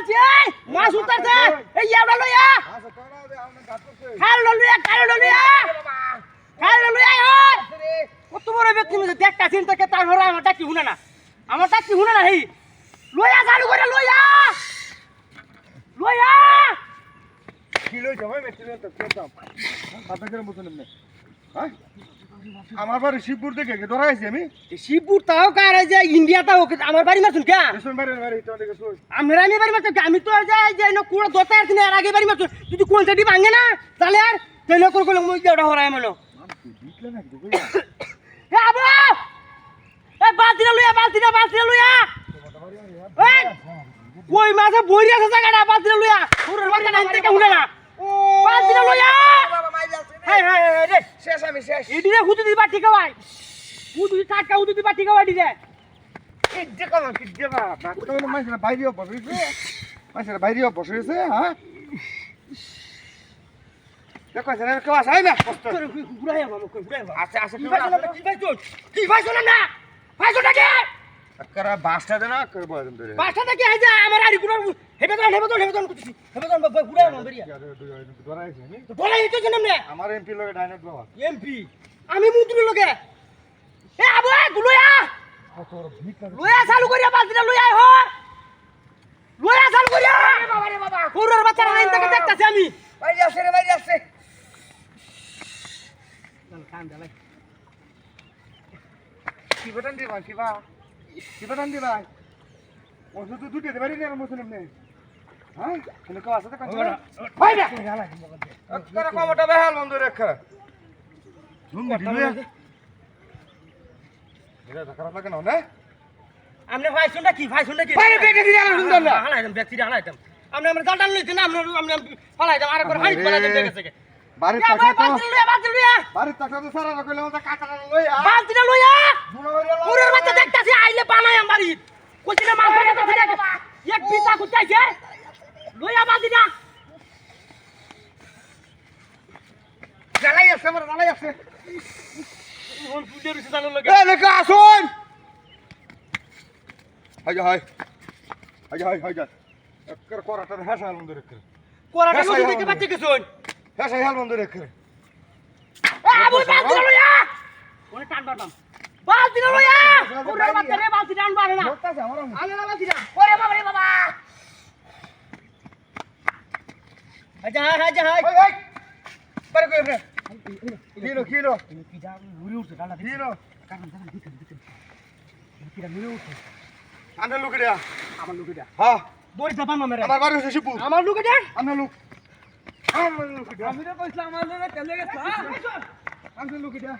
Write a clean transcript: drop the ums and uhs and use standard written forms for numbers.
আছে মাছ উঠতাছে এই ইয়াটা লইয়া খাল লইয়া কত বড় ব্যক্তি মধ্যে দেখতা চিন্তা কে তার ঘরে আমারটা কি শুনে না হেই লইয়া চালু করে লইয়া কি লই যাবে মেট্রিক তো কেতাম কথা করে মতন এমনি হ্যাঁ আমার বাড়ি শিবপুর থেকে ধরাইছি আমি শিবপুর তাও কার যে ইন্ডিয়া তাও আমার বাড়ি মারছুন কে এসন বাড়ি তো দেখে শুন আমি বাড়ি মারছুন আমি তো যে না কুড়া দতা আর দিন এর আগে বাড়ি মারছুন যদি কোন সাইডে ভাঙে না তাহলে আর তেলে করে কইলাম মই ওটা হরায় মনো বিটলে না কি এ আবু এ বালতিটা লইয়া এই কই মাছে বইরি আছে জায়গাটা বালতিটা লইয়া পুরো বাড়ি না থেকে উড়ে না বালতিটা লইয়া বাবা মাই যাচ্ছে হাই রে শেষ আমি শেষ ইডিরে হুদু দিবা ঠিক হয় হুদু টাটকা হুদু দিবা ঠিক হয় দিরে কি দেখা না তো মাইছে বাইরে বসেছে হ্যাঁ দেখো জানেন কেউ আসে না কষ্ট ঘুরাই মামা কই ঘুরাই আছে কি ভাই শুনুন না ভাইছোটা কে আকরা বাসটা দেনা করব একদম ধরে বাসটা কি আইজা আমার আড়ি গুড়ার হেবেদন করতেছি হেবেদন ঘুরাই মামা বেরিয়া ধরাইছি আমি তো বলাই তো জানেন না আমার এমপি লগে ডাইনেট বাবা এমপি আমি মন্ত্রী লগে এ আবু দুলয়া তোর ভিক লয়া চালু করিয়া বালতিটা লয়া হ লয়া চালু করিয়া বাবা রে বাবা পুরোর বাচ্চারা লাইন থেকে দেখতাছি আমি বাইরে আসে চল খান দালাই কি বটন দি ভাই ওষুধ তো দুটো দেবারই না মতন এমনি হ্যাঁ তুমি কেউ আসতে কাজ ভাই না আকরা কমটা বেহাল বন্ধ রেখা ঝুম দিলে এটা খারাপ লাগে না আমনে ভাই শুনটা কি বাইরে বেটে দিয়ে আলো সুন্দর না হালাইতাম ব্যক্তিটা হালাইতাম আমনে আমরা জালটান লইতে না আমরা ফালাইতাম আর একবার হাইট বানাইতাম দেখে বাড়ির ইয়া ভাই টাকা বালতি লইয়া বাড়ির টাকা তো সারা রাখলে আমাদের কাটাটা লই বালতিটা লইয়া বুড়ো হইলো পুরোর বাচ্চা দেখতাছি আইলে বানাই আম বাড়ি কইছিনা মাছ ধরে তো ফিরে এক পিতা কুচাইছে লইয়া বালতিটা জ্বালাই আছে কোন ফুলে রইছে জানো লাগে এ লেখা আসুন হাই একর কোরাটা হেসাল বন্ধ রেখে কোরাটা নদী দেখতে পাচ্ছি কিছুন হেসাল বন্ধ রেখে আবু বালতিটা লইয়া ওরে টান বাটাম বালতিটা লইয়া পুরোর বাচ্চা রে বালতিটা আনবা না লোকটাছে আমার আনে না বালতিটা ওরে বাবা রে বাবা হাই এই পারে কই রে কিলো কি যা ঘুরে উঠছে ডালা দিয়ে কিলো কারণ দিতে কিরা নিয়ে উঠছে আন্ডা লুকে দেয়া আমার লোকেটা হ্যাঁ বই জাপান মামেরা আমার বাড়ি হচ্ছে শিবপুর আমার লোকেটা আন্ডা লুক আমার লুকে দেয়া আমি তো কইছিলাম আমার লোকে চলে গেছে আন্ডা লুকে দেয়া